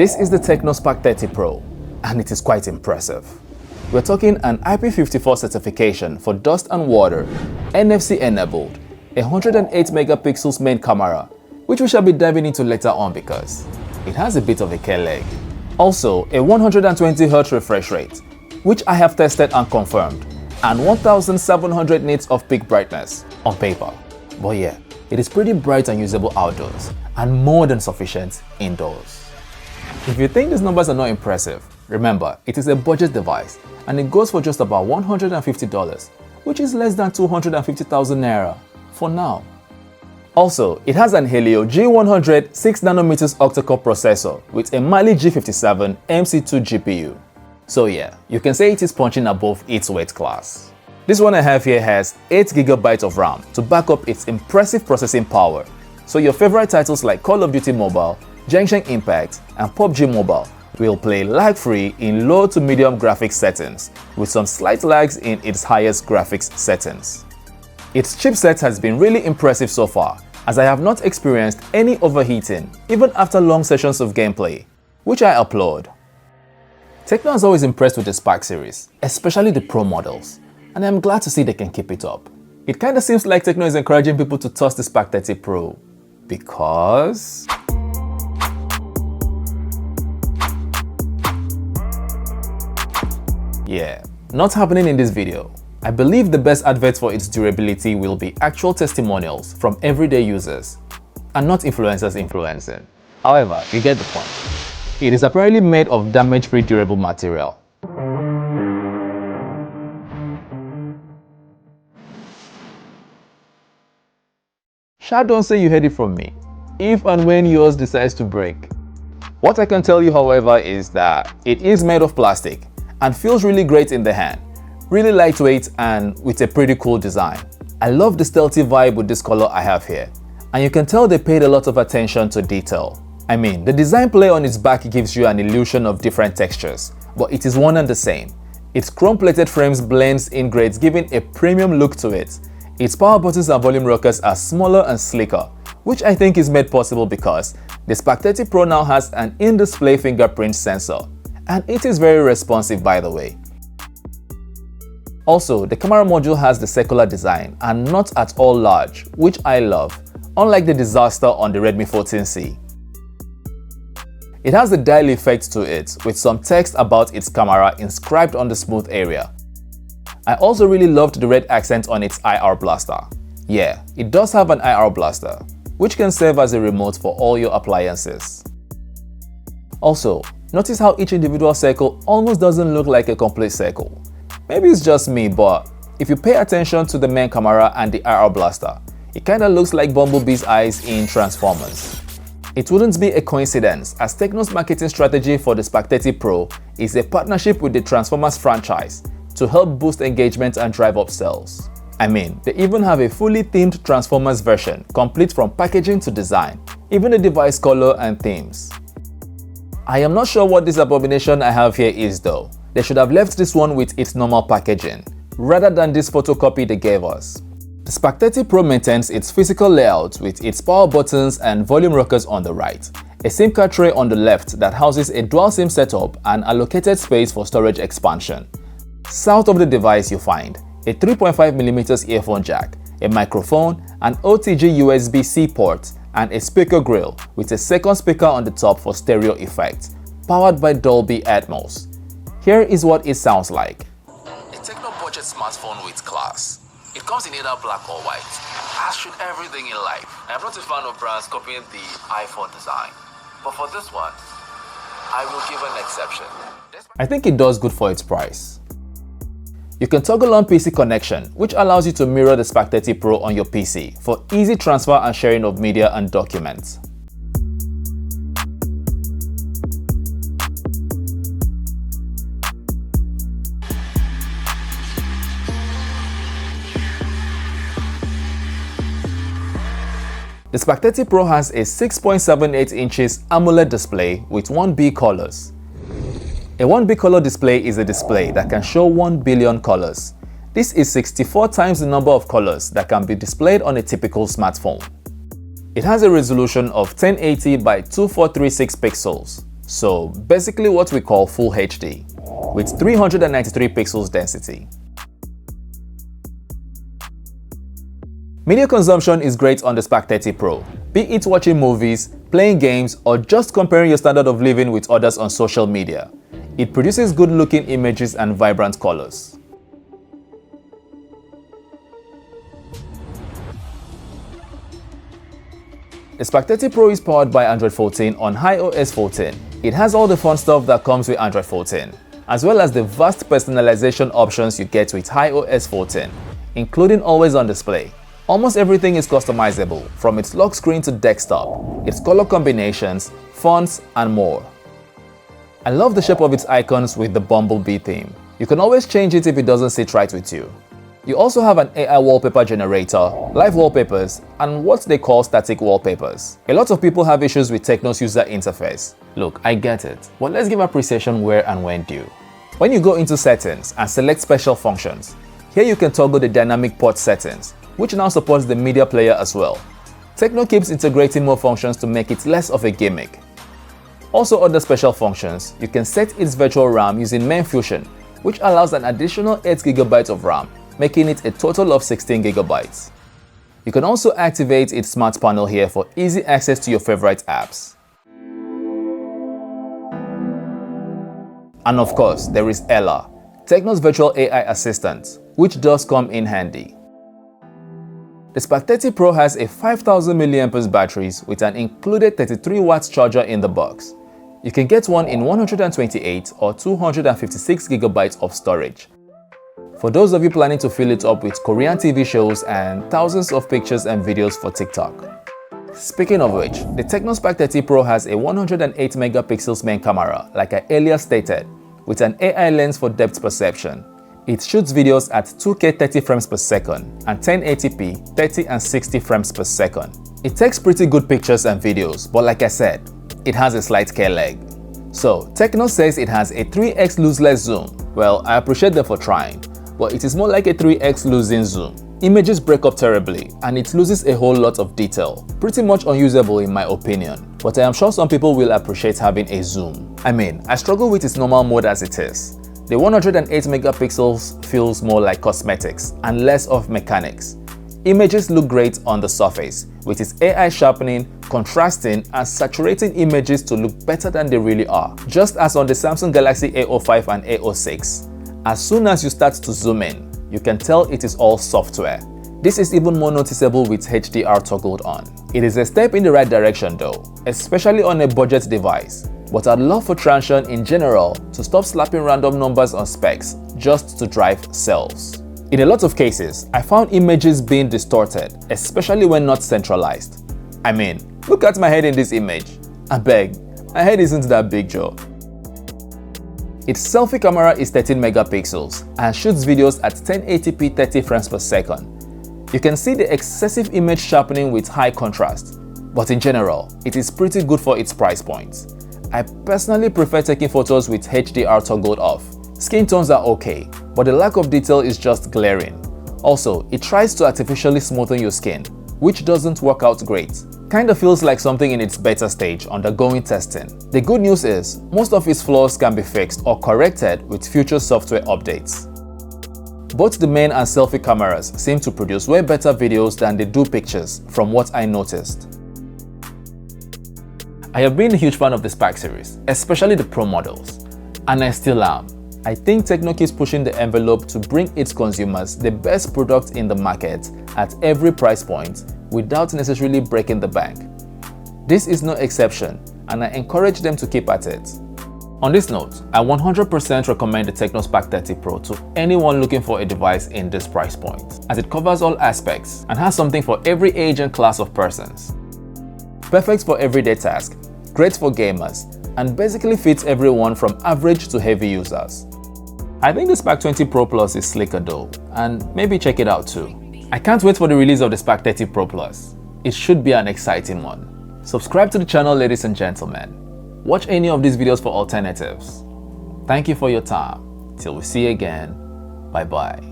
This is the Tecno Spark 30 Pro, and it is quite impressive. We're talking an IP54 certification for dust and water, NFC enabled, a 108 megapixels main camera, which we shall be diving into later on because it has a bit of a K-leg. Also, a 120Hz refresh rate, which I have tested and confirmed, and 1700 nits of peak brightness on paper. But yeah, it is pretty bright and usable outdoors, and more than sufficient indoors. If you think these numbers are not impressive, remember, it is a budget device and it goes for just about $150, which is less than 250,000 naira for now. Also, it has an Helio G100 6nm octa-core processor with a Mali G57 MC2 GPU. So yeah, you can say it is punching above its weight class. This one I have here has 8GB of RAM to back up its impressive processing power, so your favorite titles like Call of Duty Mobile, Genshin Impact, and PUBG Mobile will play lag-free in low to medium graphics settings, with some slight lags in its highest graphics settings. Its chipset has been really impressive so far, as I have not experienced any overheating even after long sessions of gameplay, which I applaud. Tecno has always impressed with the Spark series, especially the Pro models, and I'm glad to see they can keep it up. It kinda seems like Tecno is encouraging people to toss the Spark 30 Pro, because yeah, not happening in this video. I believe the best advert for its durability will be actual testimonials from everyday users, and not influencers influencing. However, you get the point. It is apparently made of damage-free durable material. Sha, don't say you heard it from me, if and when yours decides to break. What I can tell you, however, is that it is made of plastic and feels really great in the hand, really lightweight and with a pretty cool design. I love the stealthy vibe with this color I have here, and you can tell they paid a lot of attention to detail. I mean, the design play on its back gives you an illusion of different textures, but it is one and the same. Its chrome-plated frames blends in grades, giving a premium look to it. Its power buttons and volume rockers are smaller and slicker, which I think is made possible because the Spark 30 Pro now has an in-display fingerprint sensor, and it is very responsive, by the way. Also, the camera module has the circular design and not at all large, which I love, unlike the disaster on the Redmi 14C. It has the dial effect to it, with some text about its camera inscribed on the smooth area. I also really loved the red accent on its IR blaster. Yeah, it does have an IR blaster, which can serve as a remote for all your appliances. Also, notice how each individual circle almost doesn't look like a complete circle. Maybe it's just me, but if you pay attention to the main camera and the IR blaster, it kinda looks like Bumblebee's eyes in Transformers. It wouldn't be a coincidence, as Tecno's marketing strategy for the Spark 30 Pro is a partnership with the Transformers franchise to help boost engagement and drive up sales. I mean, they even have a fully themed Transformers version, complete from packaging to design, even the device color and themes. I am not sure what this abomination I have here is though. They should have left this one with its normal packaging, rather than this photocopy they gave us. The Spark 30 Pro maintains its physical layout with its power buttons and volume rockers on the right, a SIM card tray on the left that houses a dual SIM setup and allocated space for storage expansion. South of the device you find a 3.5mm earphone jack, a microphone, an OTG USB-C port, and a speaker grill with a second speaker on the top for stereo effect, powered by Dolby Atmos. Here is what it sounds like. A Tecno budget smartphone with class. It comes in either black or white, as should everything in life. I'm not a fan of brands copying the iPhone design, but for this one, I will give an exception. I think it does good for its price. You can toggle on PC connection, which allows you to mirror the Spark 30 Pro on your PC for easy transfer and sharing of media and documents. The Spark 30 Pro has a 6.78 inches AMOLED display with 1B colors. A 1B color display is a display that can show 1 billion colors. This is 64 times the number of colors that can be displayed on a typical smartphone. It has a resolution of 1080 by 2436 pixels, So basically what we call Full HD, with 393 pixels density. Media consumption is great on the Spark 30 Pro, be it watching movies, playing games, or just comparing your standard of living with others on social media. It produces good-looking images and vibrant colors. The Spark 30 Pro is powered by Android 14 on iOS 14. It has all the fun stuff that comes with Android 14, as well as the vast personalization options you get with iOS 14, including always on display. Almost everything is customizable, from its lock screen to desktop, its color combinations, fonts, and more. I love the shape of its icons with the bumblebee theme. You can always change it if it doesn't sit right with you. You also have an AI wallpaper generator, live wallpapers, and what they call static wallpapers. A lot of people have issues with Tecno's user interface. Look, I get it, but let's give appreciation where and when due. When you go into settings and select special functions, here you can toggle the dynamic port settings, which now supports the media player as well. Tecno keeps integrating more functions to make it less of a gimmick. Also under special functions, you can set its virtual RAM using Main Fusion, which allows an additional 8GB of RAM, making it a total of 16GB. You can also activate its smart panel here for easy access to your favorite apps. And of course, there is Ella, Tecno's virtual AI assistant, which does come in handy. The Spark 30 Pro has a 5000 mAh batteries with an included 33W charger in the box. You can get one in 128 or 256GB of storage. For those of you planning to fill it up with Korean TV shows and thousands of pictures and videos for TikTok. Speaking of which, the Tecno Spark 30 Pro has a 108 megapixels main camera, like I earlier stated, with an AI lens for depth perception. It shoots videos at 2K 30 frames per second and 1080p 30 and 60 frames per second. It takes pretty good pictures and videos, but like I said, it has a slight care lag. So Tecno says it has a 3x lossless zoom. Well, I appreciate them for trying, but it is more like a 3x losing zoom. Images break up terribly and it loses a whole lot of detail. Pretty much unusable in my opinion, but I am sure some people will appreciate having a zoom. I mean, I struggle with its normal mode as it is. The 108 megapixels feels more like cosmetics and less of mechanics. Images look great on the surface, with its AI sharpening, contrasting, and saturating images to look better than they really are, just as on the Samsung Galaxy A05 and A06. As soon as you start to zoom in, you can tell it is all software. This is even more noticeable with HDR toggled on. It is a step in the right direction though, especially on a budget device. But I'd love for Transsion in general to stop slapping random numbers on specs just to drive sales. In a lot of cases, I found images being distorted, especially when not centralized. I mean, look at my head in this image. I beg, my head isn't that big, Joe. Its selfie camera is 13 megapixels and shoots videos at 1080p 30 frames per second. You can see the excessive image sharpening with high contrast, but in general, it is pretty good for its price point. I personally prefer taking photos with HDR toggled off. Skin tones are okay, but the lack of detail is just glaring. Also, it tries to artificially smoothen your skin, which doesn't work out great. Kinda feels like something in its beta stage undergoing testing. The good news is, most of its flaws can be fixed or corrected with future software updates. Both the main and selfie cameras seem to produce way better videos than they do pictures, from what I noticed. I have been a huge fan of the Spark series, especially the Pro models, and I still am. I think Tecno keeps pushing the envelope to bring its consumers the best product in the market at every price point without necessarily breaking the bank. This is no exception, and I encourage them to keep at it. On this note, I 100% recommend the Tecno Spark 30 Pro to anyone looking for a device in this price point, as it covers all aspects and has something for every age and class of persons. Perfect for everyday tasks, great for gamers, and basically fits everyone from average to heavy users. I think the Spark 20 Pro Plus is slicker though, and maybe check it out too. I can't wait for the release of the Spark 30 Pro Plus. It should be an exciting one. Subscribe to the channel, ladies and gentlemen. Watch any of these videos for alternatives. Thank you for your time. Till we see you again. Bye bye.